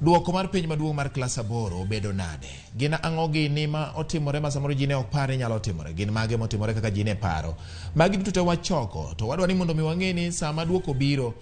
Duoko mar penj maduong' mar klas 8 bedo nade? Gin ang'o gini ma otimore ma samoro ji ne ok par ni nyalo timore? Gin mage motimore kaka ji ne paro? Magi duto te wachoko, to wadwa ni mondo mi wang'e ni sama duoko biro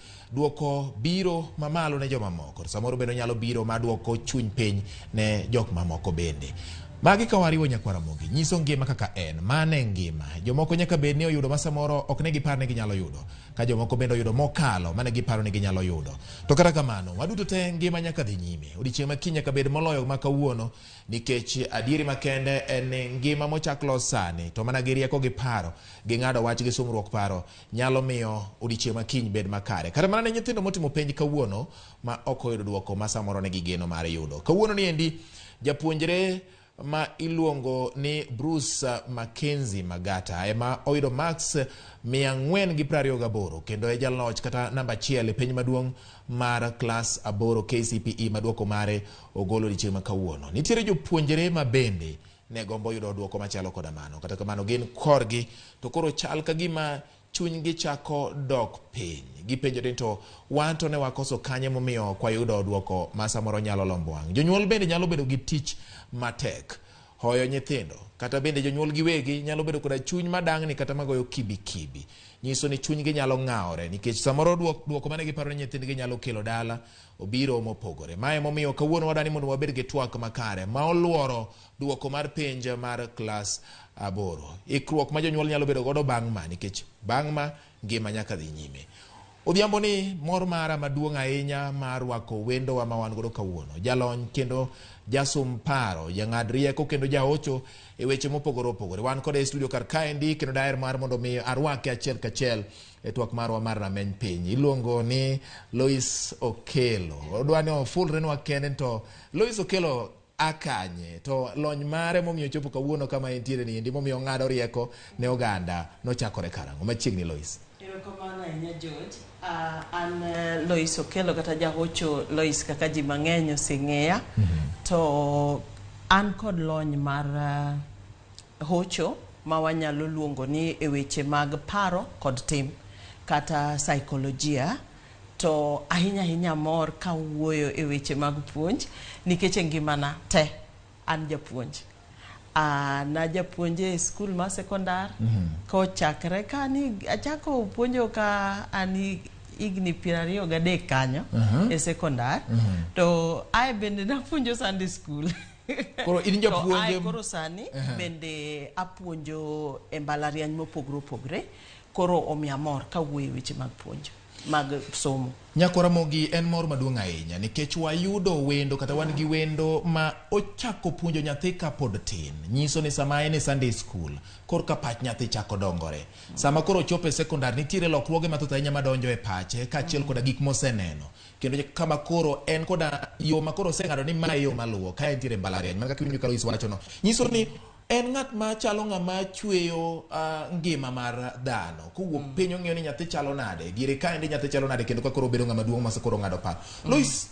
mamalo ne joma moko. Samoro bendo nyalo biro ma duoko chuny penj ne jok mamoko bende. Magi ka wariwo nyakwara mogi, nyiso ngima kaka en, mane ngima. Jomoko nyaka bed ni oyudo ma samoro ok ne gipar ni ginyalo yudo. Ka jomoko bende oyudo mokalo mane giparo ni ginyalo yudo. To kata kamano, waduto te ngima nyaka dhi nyime. Odiochieng' ma kiny nyaka bed moloyo ma kawuono, nikech adieri makende en ni ngima mochak los sani, to mana gi rieko gi paro, gi ng'ado wach gi sumruok paro, nyalo miyo odiochieng' ma kiny bed makare. Kata mana ne nyithindo motimo penj kawuono ma ok oyudo duoko ma samoro ne gigeno mar yudo. Kawuono ni endi japuonjre ma iluongo ni Bruce Mackenzie Magata ema oyudo max 428 kendo e jaloch kata namba 1 e penj maduong' mar klas 8 KCPE maduoko mare ogolo odiochieng' ma kawuono. Nitiere jopuonjre ma bende ne gombo yudo duoko machalo koda mano, kata kamano gin korgi to koro chal ka gima chunygi chako dok piny. Gipenjore to wan to ne wakoso kanye momiyo kwa yudo duoko ma samoro nyalo lombo wang'. Jonyuol bende nyalo bedo gi tich matek hoyo nyithindo, kata bende jonyuol giwegi nyalo bedo koda chuny madang'ni kata magoyo kibi. Nyiso ni chunygi nyalo ng'aore nikech samoro duoko mane giparo ni nyithindgi nyalo kelo dala obiro mopogore. Mae momiyo kawuono wadani mondo wabed gi twak makare ma oluoro duoko mar penj mar klas 8. Ikruok ma jonyuol nyalo bedo godo bang' ma, nikech bang' ma ngima nyaka dhi nyime. Odhiambo ni mor mara maduong' ahinya mar wako wendo wa ma wan godo kawuono. Jalony kendo jasum paro, jang'ad rieko kendo jaocho e weche mopogore opogore. Wan kode e studio kar kaendi kendo daher mar mondo mi arwake achiel kachiel e twak marwa mar rameny piny. Iluongo ni Lois Okelo. Odwani ofulre nwa kende to Lois Okelo akanye to lony mare momiyo chopo kawuono kama entiere ni endi momiyo ng'ado rieko ne oganda nochakore karang'o. Machiegni Lois. Erokamano ahinya George. An Lois Okelo kata jahocho Lois kaka ji mang'eny oseng'eya. To an kod lony mar hocho ma wanyalo luongo ni e weche mag paro kod tim kata saikolojia. To ahinya mor kawuoyo e weche mag puonj nikech ngimana te an japuonj. Na japuonje e skul ma sekondar kochakre ka ni achako puonjo ka ani igni 23 kanyo e sekondar. To ai bende napuonjo Sunday school. Koro in japuonje koro sani bende apuonjo e mbalariany mopogore opogore. Koro omiya mor kawuoyo e weche mag puonjo mag somo. Nyakwara mogi en mor maduong' ahinya nikech wayudo wendo kata wan gi wendo ma ochako puonjo nyathi ka pod tin. Nyiso ni sama en e Sunday school kor ka pach nyathi chako dongore. Sama koro chopo e sekondar nitiere lokruoge mathoth ahinya madonjo e pache kaachiel koda gik moseneno. Kendo kama koro en koda yo ma koro oseng'ado ni ma yo maluwo ka entiere mbalariany. Mana kaka winjo ka Lois wacho no. Nyiso ni en ng'at ma chalo ng'ama chweyo ngima mar dhano. Kowuok piny ong'eyo ni nyathi chalo nade, gire kaendi nyathi chalo nade kendo kaka obedo ng'ama duong' ma koro ng'ado paro. Lois,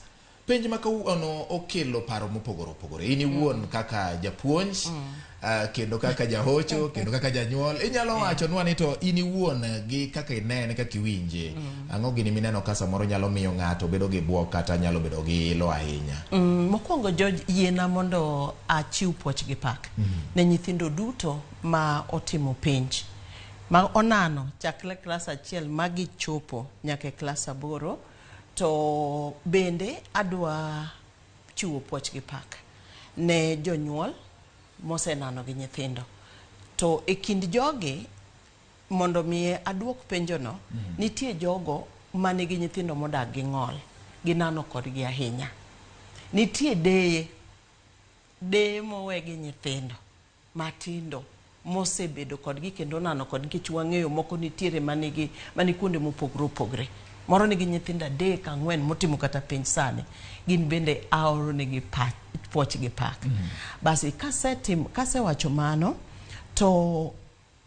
penj ma kawuono okelo paro mopogore opogore. In iwuon kaka japuonj, kendo kaka jahocho, kendo kaka janyuol. Inyalo wacho nwa ni to in iwuon gi kaka inene, kaka iwinje. Ang'o gini mineno ka samoro nyalo miyo ng'ato bedo gi buok kata nyalo bedo gi ilo ahinya? Mokwongo George, yiena mondo achiw puoch gi pak ne nyithindo duto ma otimo penj ma onano chakre klas 1 magi chopo nyaka klas 8. To bende adwa chiwo puoch gi pak ne jonyuol mosenano gi nyithindo. To e kind jogi mondo mi aduok penjono, nitie jogo manigi nyithindo modak gi ng'ol, ginano kodgi ahinya. Nitie deye mowe gi nyithindo matindo mosebedo kodgi kendo nano kodgi kich wang'eyo moko nitiere mani kuonde mopogore opogore. Moro nigi nyithindo 3 4 motimo kata penj sani. Gin bende aoro nigi puoch gi pak. Basi kasewacho mano to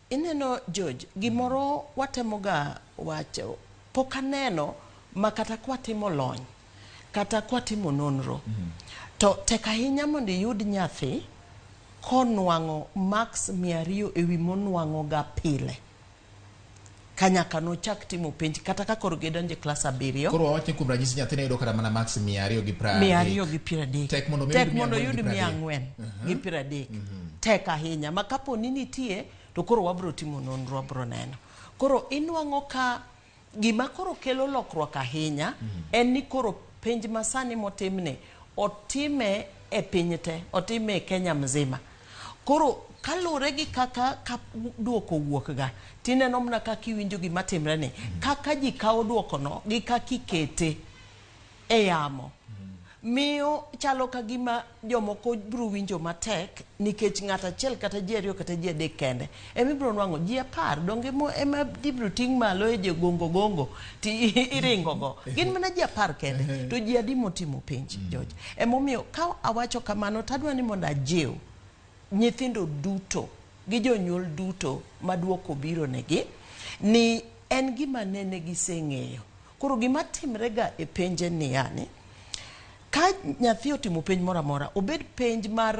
ineno George, gimoro watemoga wacho pok aneno ma kata kwatimo lony kata kwatimo nonro to tek ahinya mondo iyud nyathi konwang'o max 200 ewi monwang'o ga pile. kanyaka nochak timo penj kata ka koro gidonje klas 7. Koro wawachni kuom ranyisi nyathine yudo kata mana max 230. Tek mondo yud 430. Tek ahinya ma kapo ni nitie to koro wabro timo nonro, wabro neno. Koro inwang'o ka gima koro kelo lokruok ahinya en ni koro penj masani motimne otime e piny te, otime e Kenya mzima. Koro kalure gi kaka duoko wuok ga, tineno mna kaka iwinjo gima timre ni, kaka ji kawo duoko no gi kaka ikete e yamo. Miyo chalo ka gima jomoko biro winjo matek nikech ng'ato achiel kata ji ariyo kata ji adek kende emibiro nwang'o ji 10 donge ema dibiro ting' malo e gongo ti iringo go gin mana ji 10 kende to ji adi motimo penj George. Emomiyo ka awacho kamano tadwa ni mondo ajiw nyithindo duto gi jonyuol duto maduoko biro negi ni en gima nene giseng'eyo. Koro gima timre ga e penje ni yani ka nyathi otimo penj moro amora, obed penj mar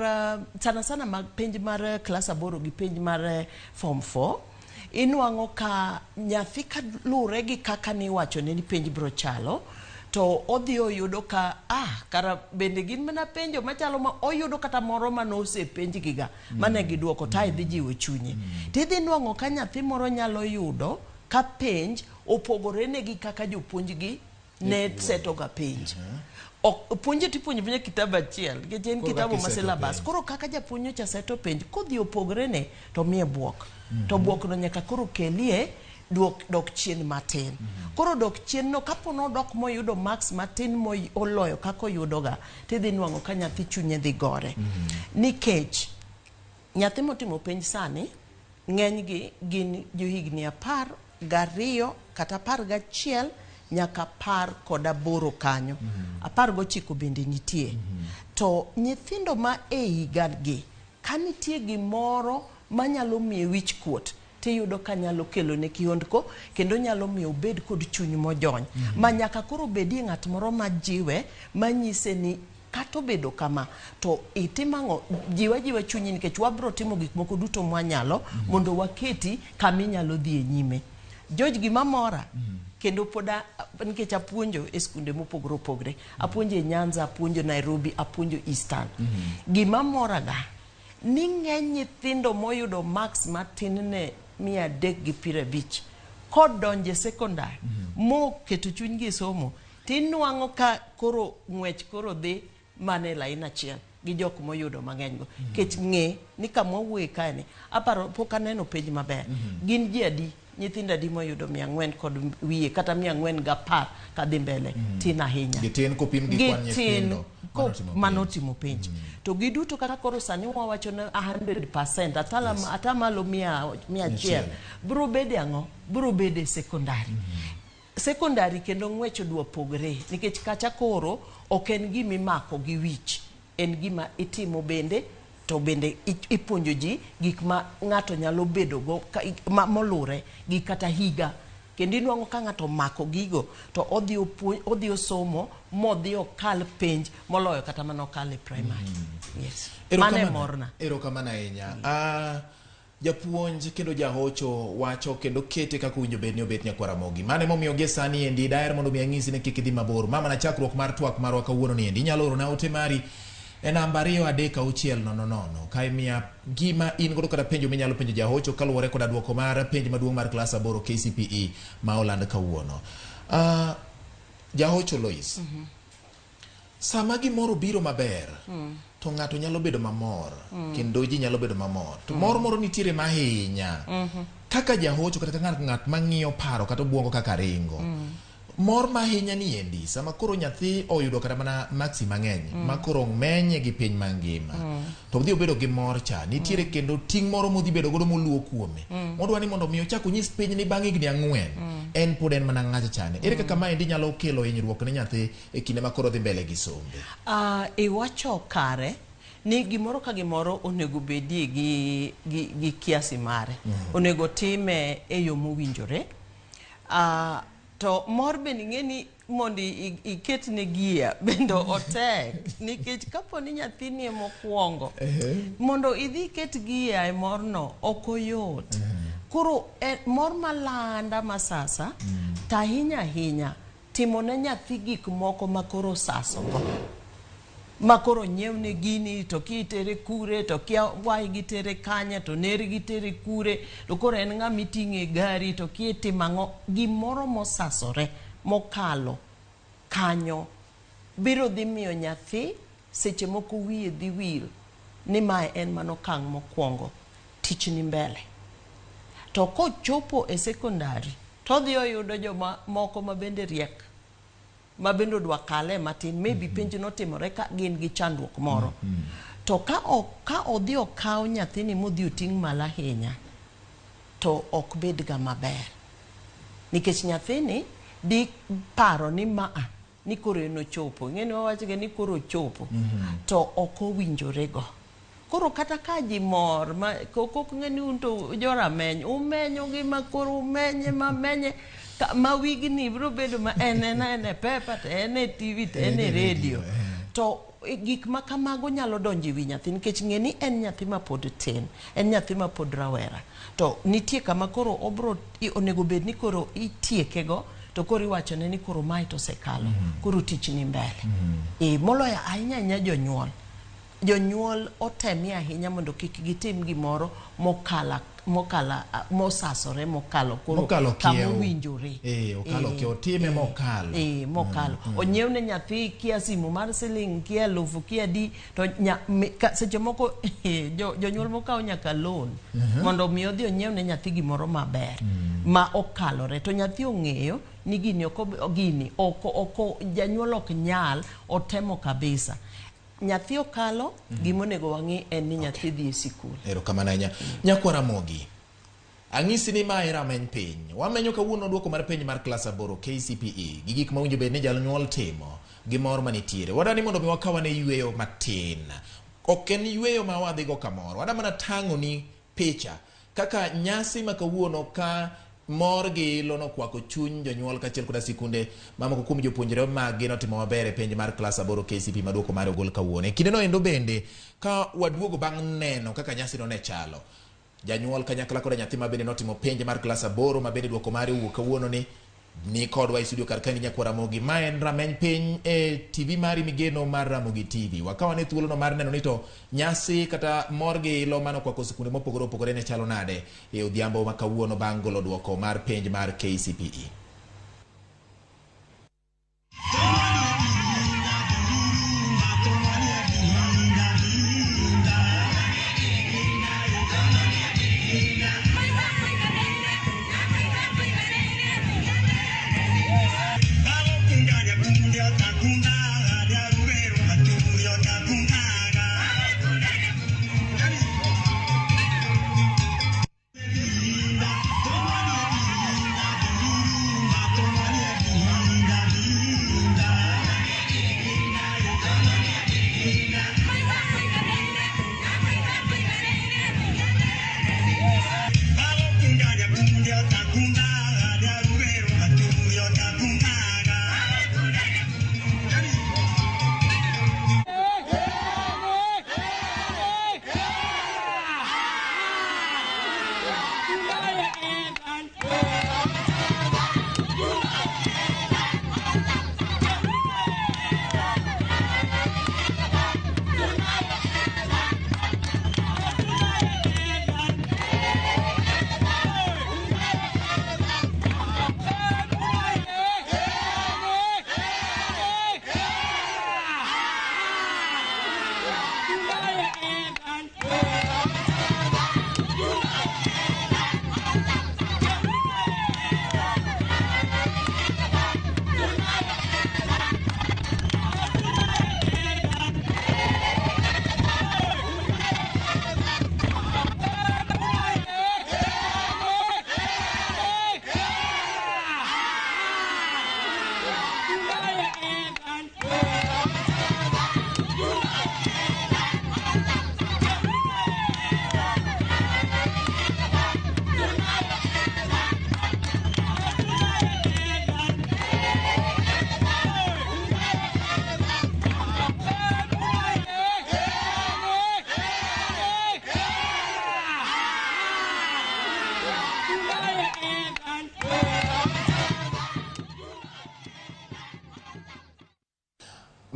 sana mag penj mar klas 8 gi penj mar form 4, inwang'o ka nyathi ka lure gi kaka ni wacho ne ni penj bro chalo, to odhi oyudo ka kara bende gin mana penjo machalo ma oyudo kata moro manose penj giga mane giduoko ta idhi jiwo chunye. Tidhi nwang'o ka nyathi moro nyalo yudo ka penj opogore ne gi kaka jopuonj gi ne seto ga penj. Puonje tipuonje kitabu achiel, nikech en kitabu ma syllabus. Koro kaka japuonjo cha seto penj, kodhi opogore ne to miye buok. To buok no nyaka koro kelie dok chien matin. Koro dok chien no kapo no dok moyudo max matin oloyo kako yudo ga, tidhi nwang'o ka nyathi chunye dhi gore. Nikech nyathi motimo penj sani ng'eny gi gin johigni 12 kata 11 nyaka 18 kanyo. 19 bende nitie. To nyithindo ma e higa gi ka nitie gimoro manyalo miye wich kuot, tiyudo ka nyalo kelo ne kihondko kendo nyalo miyo obed kod chuny mojony. Ma nyaka koro bedie ng'at moro majiwe manyise ni kato bedo kama to itimang'o jiwa chunyi nikech wabro timo gik moko duto mwanyalo mondo waketi kami nyalo dhi e nyime. George gima mora kendo poda nikech apuonjo e skunde mopogore opogore, apuonjo e Nyanza, apuonjo Nairobi, apuonjo Eastern. Gima mora ga ni ng'eny nyithindo moyudo max matin ne 350 kodonje sekondari mo keto chuny gi somo, tinwang'o ka koro ng'wech koro dhi mane lain achiel gi jok moyudo mang'eny go. Kech ng'e ni kama wuoye kae aparo pok aneno penj maber. Gin ji adi nyithindo adi moyudo 400 kod wiye kata 410 kadhi mbele tin ahinya. Gitin kopim gi kwan nyithindo manotimo penj. To giduto kaka koro sani wawacho na 100% atamalo 100 bro bede ang'o? Bro bede sekondari. Sekondari kendo ng'wecho dwa pogre nikech kacha koro ok en gima imako gi wich, en gima itimo bende to bende ipuonjo ji gik ma ng'ato nyalo bedo go molure gi kata higa. Kendo inwang'o ka ng'ato mako gigo to odhi osomo modhi okal penj moloyo kata mano kal e primary. Yes. Mane morna. Erokamano ahinya. Japuonj kendo jahocho wacho kendo kete kaka winjo bed ni obet Nyakaramogi. Mane momiyo gie sani endi daher mondo mi ang'isi ne kik idhi mabor. Mama na chakruok mar twak marwa kawuono ni endi inyalo oro na ote mari e namba 23600 ka imiya gima in godo kata penjo minyalo penjo jahocho kaluwore koda duoko mar penj maduong' mar klas 8 KCPE ma oland kawuono. Jahocho Lois, sama gimoro biro maber to ng'ato nyalo bedo mamor kendo ji nyalo bedo mamor to moro nitiere mahinya kaka jahocho kata ng'at mang'iyo paro kata obwongo kaka ringo. Mor mahinya ni endi sama koro nyathi oyudo kata mana maxi mang'eny ma koro menye gi piny mangima to dhi obedo gi mor cha nitiere kendo ting' moro modhi bedo godo moluo kuome modwa ni mondo miyo chak onyis piny ni bang' higni 4 en pod en mana ng'acha chane. Ere kaka ma endi nyalo kelo hinyruok ne nyathi e kinde ma koro dhi mbele gi sombe? Iwacho kare ni gimoro ka gimoro onego bedie gi kiasi mare. Onego time e yo mowinjore. To mor bende ng'eni mondi iket ne gia bendo otek nikech kapo ni nyathi ni mokwongo mondo idhi ket gia e morno ok oyot. Koro mor malanda masasa tahinya hinya timone nyathi gik moko makoro saso makoro nyeune gini to kitere kure to kia wai gitere kanya to neri gitere kure to koro en nga mitinge gari to kiete mango gimoro mosasore mokalo kanyo biro dhi miyo nyathi seche moko wiye dhi wil ni mae en mano kang mokwongo tich ni mbele to kochopo e sekondari to dhi oyudo joma moko mabende riek mabende dwa kale matin maybe penj notimore ka gin gi chandruok moro to ka odhi okaw nyathini modhi oting' malo ahinya to ok bed ga maber nikech nyathini di paro ni ni koro enochopo ng'eni wawachoga ni koro chopo to ok owinjorego. Koro kata ka ji mor kok ng'eni un to jorameny umenyo gi makoro umenye ma wigni biro bedo ma ene pepa to ene TV to ene radio to gik ma kamago nyalo donjo wi nyathi nikech ng'eni en nyathi ma pod tin, en nyathi ma pod rawera to nitie kama koro obro onego bed ni koro itiekego to koro iwachone ni koro mai to sekalo koro tich ni mbele moloyo ahinya jonyuol otemia ahinya mondo kik gitim gimoro mosasore mokalo koro kama owinjore okalo kio time mokalo onyiewne nyathi kia simu mar siling kia lufu kia di to seche moko jonyuol mokawo nyaka loan mondo mi odhi onyiewne nyathi gimoro maber ma okalore to nyathi ong'eyo ni gini oko janyuol ok nyal otemo kabisa nyathi okalo gimonego wang'i en ni nyathi dhi e sikul. Erokamano nyakwara Mogi ang'isi ni ma era meny piny wamenyo kawuono duoko mar penj mar klas 8 KCPE gi gik mawinjo bed ni janyuol timo gi mor manitiere wadani mondo mi wakawane yweyo matin ok en yweyo ma wadhi go kamoro wada mana tang'o ni picha kaka nyasi ma kawuono ka mor gi ilo nokwako chuny jonyuol kaachiel koda sikunde mamoko kuom jopuonjre maggi notimo maber e penj mar klas 8 KCPE maduoko mare ogol kawuono. E kindeno endo bende ka waduogo bang' neno kaka nyasi no ne chalo janyuol kanyakla koda nyathi ma bende notimo penj mar klas 8 ma bende duoko mare owuok kawuono ni kodwa e studio kar kandi nyakwara Mogi ma en rameny piny e TV mari migeno mar Ramogi TV wakawane thuolono mar neno ni to nyasi kata mor gi ilo manokwako sikunde mopogore opogore ne chalo nade e odhiambo ma kawuono bang' golo duoko mar penj mar KCPE.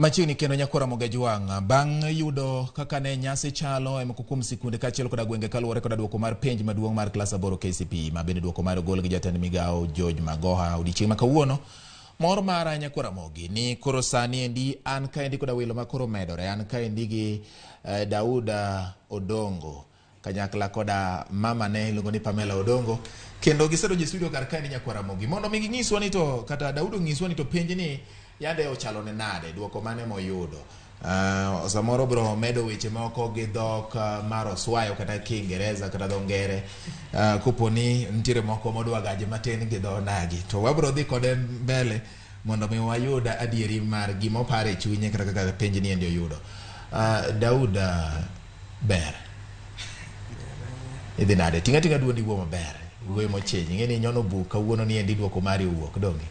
Machiegni kendo Nyakwara Mogajwang' bang' yudo kaka ne nyasi chalo e moko kuom sikunde kaachiel koda gwenge kaluwore koda duoko mar penj maduong' mar klas 8 KCPE ma bende duoko mar ogol gi jatend migao George Magoha odiochieng' ma kawuono. Mor mara Nyakwara Mogi ni koro sani endi an kaendi koda welo ma koro medore, an kaendi gi Dauda Odongo kanyakla koda mama ne iluongo ni Pamela Odongo, kendo gisedonjo e studio kar kaendi Nyakwara Mogi mondo mi ginyiswa ni to kata Dauda nyiswa ni to penj ni yande ochalo ne nade, duoko mane moyudo. Samoro bro medo weche moko gi dhok mar Oswayo kata Kiingereza kata dho ngere, koponi ntiere moko modwa gaje matin gi dho nagi, to wabro dhi kode mbele mondo mi wayud adieri mar gima opare chunye kata kaka penj ni endi oyudo. Dauda ber idhi nade, tinga duondi wuo maber, wuoyo mochenyi, ng'eni nyono buk kawuono ni endi duoko mari owuok donge.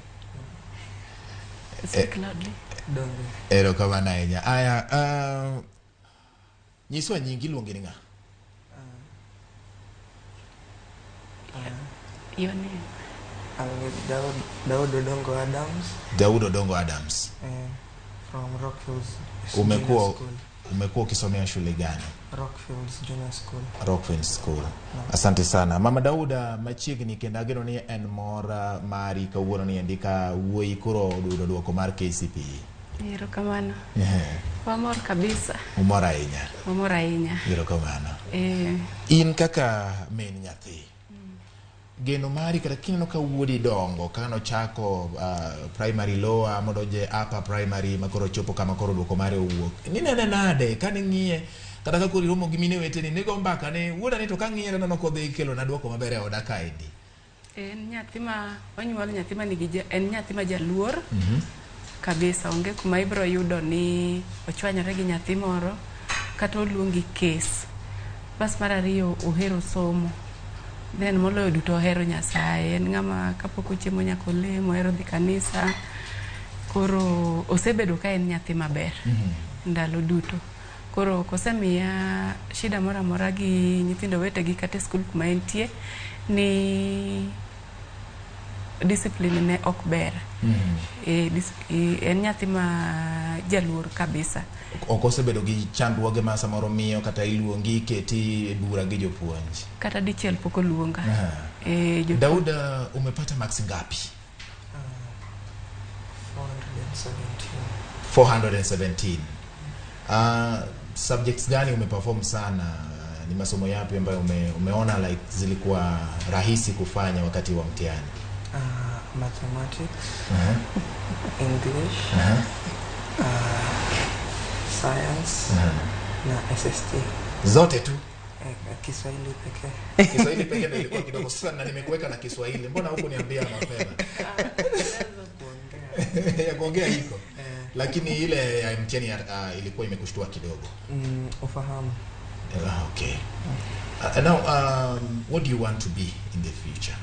Ero kamano ahinya. Aya, nyiswa nyingi iluongi ni ng'a? Your name? Daud Odongo Adams. Daud Odongo Adams. From Rockfields. Umekuwa ukisomea shule gani? Rockfields Junior School. Rockfields School. No. Asante sana. Mama Dauda machiegni kendo ageno ni en mor mari kawuono ni andika wuoyi koro oyudo duoko mar KCPE. Erokamano. Wamor kabisa. Umor ahinya. Wamor ahinya. Erokamano. In kaka min nyathi. Geno mari kata kineno ka wuodi dongo kano chako primary lower modonje upper primary makoro chopo kama koro duoko mare owuok. Ninene nade kane ng'iye kata ka koro romo gi mine weteni nego mbaka ne wuoda ni to ka ng'iye neno kodhi kelo na duoko maber e oda kaendi. En nyathi ma onyuol nyathi ma nigi en nyathi ma jaluor. Kabisa onge kuma ibro yudo ni ochwanyore gi nyathi moro kata oluongi kes. Bas mar ariyo ohero somo. Then moloyo duto ohero Nyasaye, en ng'ama kapok ochiemo nyaka olemo, ohero dhi kanisa. Koro osebedo ka en nyathi maber ndalo duto. Koro kosemiya shida mora mora gi nyithindo wetegi kata skul kuma entie ni discipline ne ok ber. En nyathi ma jaluor kabisa. Ok osebedo gi chandruoge ma samoro miyo kata iluongi keti bura gi jopuonj? Kata dichiel pok oluonga. Dauda, umepata marks ngapi? 417. Subjects gani umeperform sana? Ni masomo yapi ambayo umeona like zilikuwa rahisi kufanya wakati wa mtihani? Mathematics, English, science, na SST. Zote tu? Kiswahili pekee. Kiswahili pekee ndio ilikuwa kidogo sana, nimekuweka na Kiswahili. Mbona huko niambia mapema? Ya kuongea iko. Lakini ile ya mtihani ilikuwa imekushtua kidogo. Ufahamu. Okay. Now, what do you want to be in the future?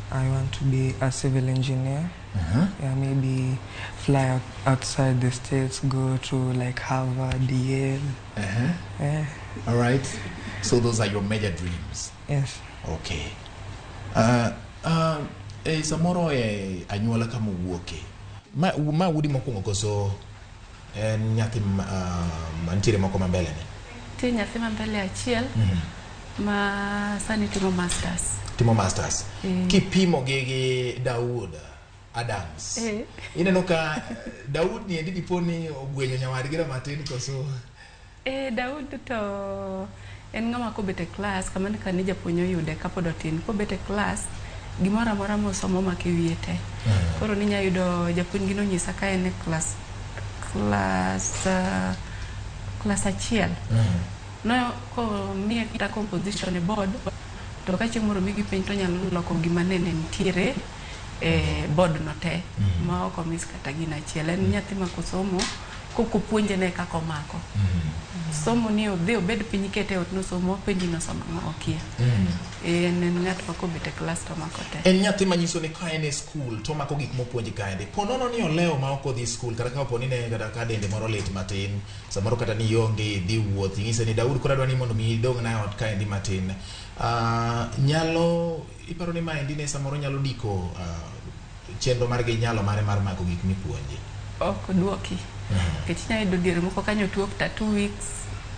I want to be a civil engineer. Yeah, maybe fly outside the states, go to like Harvard, Yale. Yeah. All right. So those are your major dreams. Yes. Okay. Samoro anyuola kama wuoke. Ma wudi mokwongo koso nyathi mantiere moko mambele ne? Ti nyathi mambele achiel ma sani timo masters. Timo masters. Kipimo gi Daud Adams. Ineno ka Daud ni endi diponi ogwenyo nyawadgi matin koso? Daud to en ng'ama kobete class kama ni kanija puonyo yude kapod otin kobete class gimora mora mosomo makiwiete. Koro ninya yudo japuonj gino nyisa ka en class achiel. No ko miye kita composition board to ka chieng' moro migi piny to nyalo loko gima nene nitiere board no te ma ok omis kata gina achiel. En nyathi ma kosomo koko puonje ne kako mako. Somo ni odhi obed piny kete ot no somo penji no somo okia. En ng'at ma kobete class to mako te. En nyathi manyiso ni ka en e school to mako gik mopuonji kaende. Ponono ni oleo ma ok odhi school kata ka oponi ne kata ka dende moro lit matin. Samoro kata ni yonge dhi wuoth. Ng'ise ni Daud koro dwani mondo mi dong na ot kaendi matin. Nyalo iparo ni maendi ne samoro nyalo diko chenro mar gi nyalo mare mar mako gik mipuonji? Ok duoki. Kech nya yudo diere moko kanyo tuo kata 2 weeks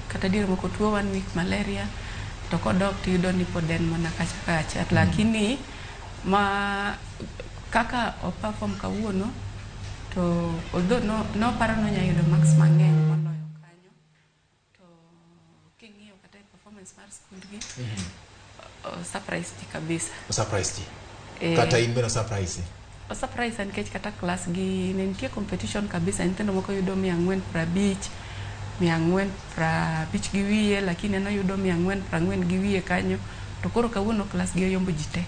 kata diere moko tuo 1 week malaria to kodok tiyudo ni pod en mana kacha kacha lakini ma kaka perform kawuono to although no paro no nya yudo max mang'eny moloyo kanyo to king'iyo kata performance mar skund gi surprise ti kabisa surprise ti kata in beno surprise surprise nikech kata class gi ne nitie competition kabisa nyithindo moko yudo 450 450 gi wiye lakini en oyudo 440 gi wiye kanyo to koro kawuono class gi oyombo jite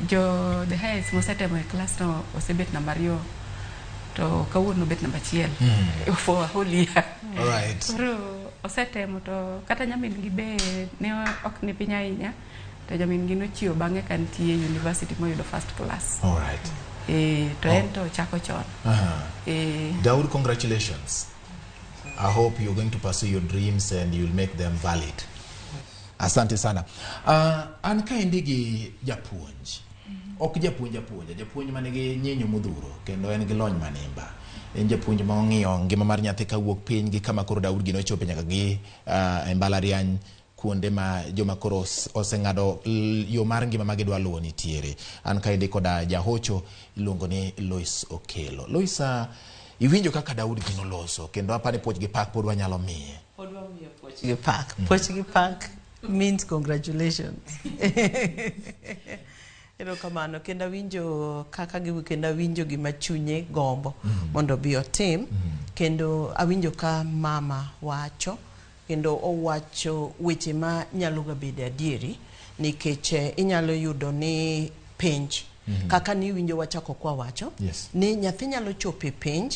jo the highest mosetemo e class no osebet namba 2 to kawuono bet namba 1 for a whole year. All right. Koro osetemo to kata nyamin gi be ne ok ni piny ahinya to nyamin gi nochiwo bang'e kan tie university moyudo first class. All right. To ento chako chon. Daud, congratulations. I hope you're going to pursue your dreams and you'll make them valid. Asante sana. An ka indigi japuonj. Ok japuonj manigi nyinyo modhuro kendo en gi lony manimba. En japuonj ma ong'iyo ngima mar nyathi kawuok piny gi kama koro Daud gi nochope nyaka gi e mbalariany kuonde ma joma koro oseng'ado yo mar ngima ma gidwa luwo nitiere. An ka indi koda jahocho iluongo ni Lois Okelo. Lois, iwinjo kaka Daud gi noloso kendo apani puoch gi pak pod wanyalo miye. Pod wamiyo puoch gi pak. Puoch gi pak means congratulations. Erokamano kendo awinjo kaka kendo awinjo gima chunye gombo mondo bi otim kendo awinjo ka mama wacho kendo owacho weche ma nyalo ga bedo adieri nikech inyalo yudo ni penj kaka ni winjo wachako kwa wacho ni nyathi nyalo chope penj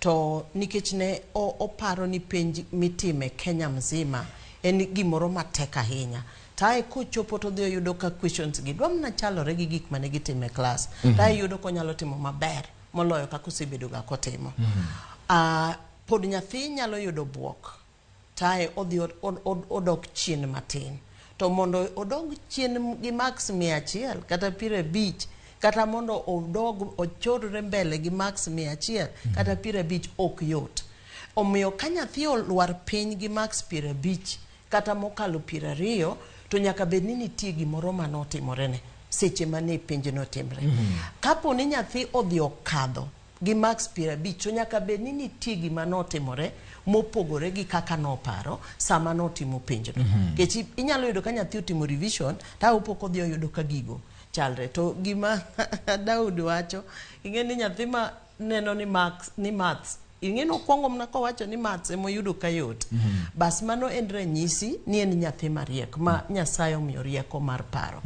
to nikech ne oparo ni penj mitime Kenya mzima en gimoro matek ahinya. Tae kochopo to dhi yudo ka questions gi dwam na chalore gi gik mane gitime class. Tae yudo ko nyalo timo maber moloyo kaka osebedo ga kotimo. Pod nyathi nyalo yudo buok. Tae odhi odok chien matin. To mondo odog chien gi max 100 kata 50 kata mondo odog ochorre mbele gi max 100 kata 50 ok yot. Omiyo ka nyathi olwar piny gi max 50 kata mokalo 20 to nyaka bed ni nitie gimoro manotimorene seche mane penj notimre. Kapo ni nyathi odhi okadho gi max 50 to nyaka bed ni nitie gima notimore mopogore gi kaka noparo sama notimo penj no. Kech inyalo yudo ka nyathi otimo revision ta upoko dhi yudo ka gigo chalre to gima Daud wacho ing'eni nyathi ma neno ni maths ing'eno kwongo mna ko wacho ni maths emo yudo kayot. Bas mano en ranyisi ni en nyathi mariek ma Nyasaye omiyo rieko mar paro.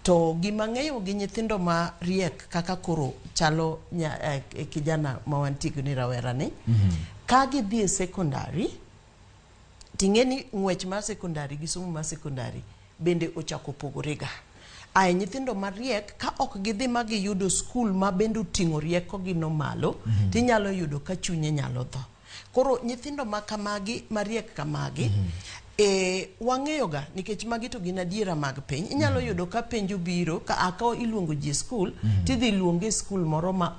To gima ng'eyo gi nyithindo ma riek kaka koro chalo kijana ma wantigo ni rawera ni ka gidhi e secondary ting'eni ng'wech mar secondary gi somo mar secondary bende ochako pogorega. Ai nyithindo mariek ka ok gidhi magi yudo skul ma bende uting'o rieko gi no malo tinyalo yudo ka chunye nyalo tho. Koro nyithindo ma kamagi mariek kamagi wang'eyo ga nikech magi to gin adiera mag piny. Inyalo yudo ka penjo biro ka aka iluongo ji skul tidhi luonge skul moro ma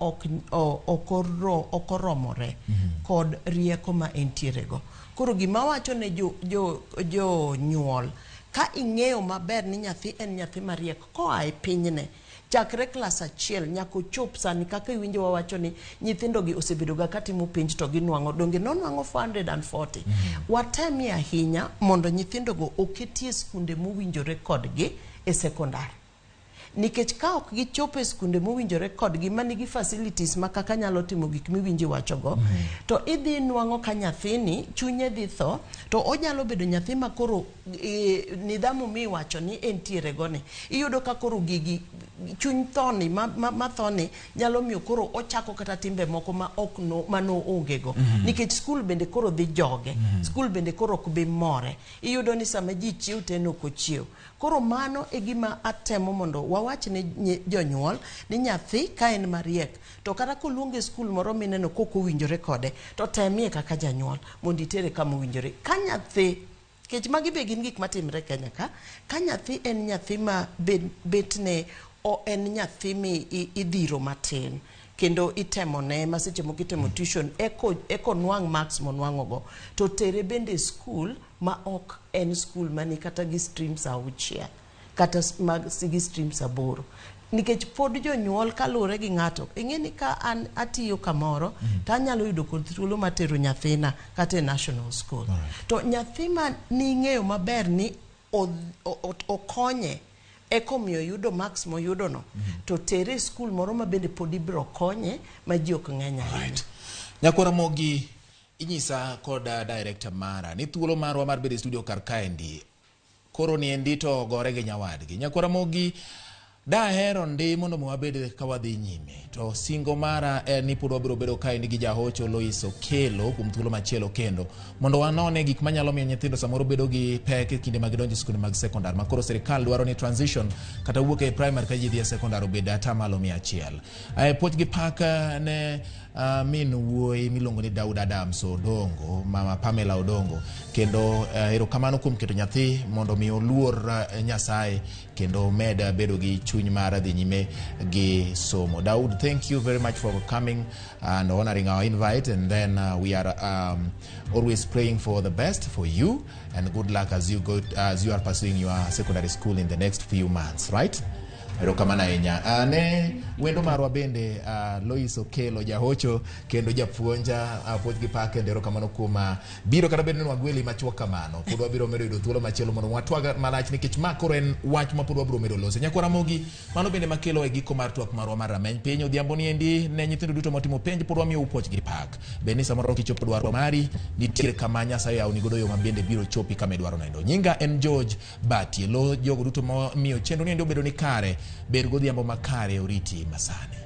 okoromore kod rieko ma entiere go. Koro gima wacho ne jo nyuol ka ing'eyo maber ni nyathi en nyathi mariek koa e pinyne chakre klas 1 nyako chop sani kaka iwinjo wawacho ni nyithindo gi osebedo ga katimo penj to ginwang'o donge nonwang'o 440. Watemi ahinya mondo nyithindo go oketie skunde mowinjore kodgi e sekondari. Nikech ka ok gichopo e skunde mowinjore kodgi manigi facilities ma kaka nyalo timo gik miwinji wacho go to idhi nwang'o ka nyathini chunye dhi tho to onyalo bedo nyathi ma koro nidhamu mi wacho ni entiere goni iyudo ka koro gigi chuny thoni ma thoni nyalo miyo koro ochako kata timbe moko ma ok mano onge go nikech skul bende koro dhi joge skul bende koro ok bi more iyudo ni sama ji chiew teno ko chiew. Koro mano e gima atemo mondo wawach ne jonyuol ni nyathi ka en mariek to kata koluonge skul moro mineno koko winjore kode to temie kaka janyuol mondo itere kama winjore. Ka nyathi kech magi be gin gik matimre Kenya ka nyathi en nyathi ma betne o en nyathi mi idhiro matin kendo itemone maseche moko itemo tuition eko nwang' marks monwang'ogo to tere bende school ma ok en school mani kata gi streams 6 kata gi streams 8 nikech pod jonyuol kalure gi ng'ato ing'eni ka an atiyo kamoro to anyalo yudo kod thuolo matero nyathina kata national school to nyathi ma ning'eyo maber ni okonye ekomiyo yudo marks moyudo no to tere school moro ma bende pod ibiro konye ma ji ok ng'eny ahinya. Nyakwara Mogi inyisa koda director mara ni thuolo marwa mar bedo studio kar kaendi koro ni endi to gore gi nyawadgi. Nyakwara Mogi dahero ndi mondo mwabede kawadhi nyime to singo mara ni pod wabiro bedo kaendi gi jahocho Lois Okelo kuom thuolo machielo kendo mondo wanone gik manyalo miyo nyithindo samoro bedo gi pek kinde mag donjo skunde mag sekondar makoro sirikal dwaro ni transition kata wuok e primary ka ji dhi e sekondar obed atamalo 100. Puoch gi pak ne min wuoyi miluongo ni Daud Adams Odongo, mama Pamela Odongo, kendo erokamano kuom keto nyathi mondo mi oluor Nyasaye kendo med bedo gi chuny mar dhi nyime gi somo. Daud, thank you very much for coming and honoring our invite, and then we are always praying for the best for you and good luck as you are pursuing your secondary school in the next few months, right? Erokamana enya. Ne wendo marwa bende Lois Okelo jahocho kendo japuonja puoch gi pak kendo erokamano kuom biro kata bedo ni wagweli machuok kamano pod wabiro medo yudo thuolo machielo mondo watwaga malach nikech makoro en wach ma pod wabiro medo lose. Nyakwara Mogi, mano bende makelo e giko mar twak marwa mar rameny piny odhiambo ni endi ne nyithindo duto motimo penj pod wamiyo upuoch gi pak bende samoro kichopo dwaro mari nitiere kama Nyasaye yawni godo yo mabende biro chopi kama idwaro nendo. Nyinga en George Batielo, jogo duto miyo chenro ni endi obedo ni kare ber godhiambo makare oriti masane.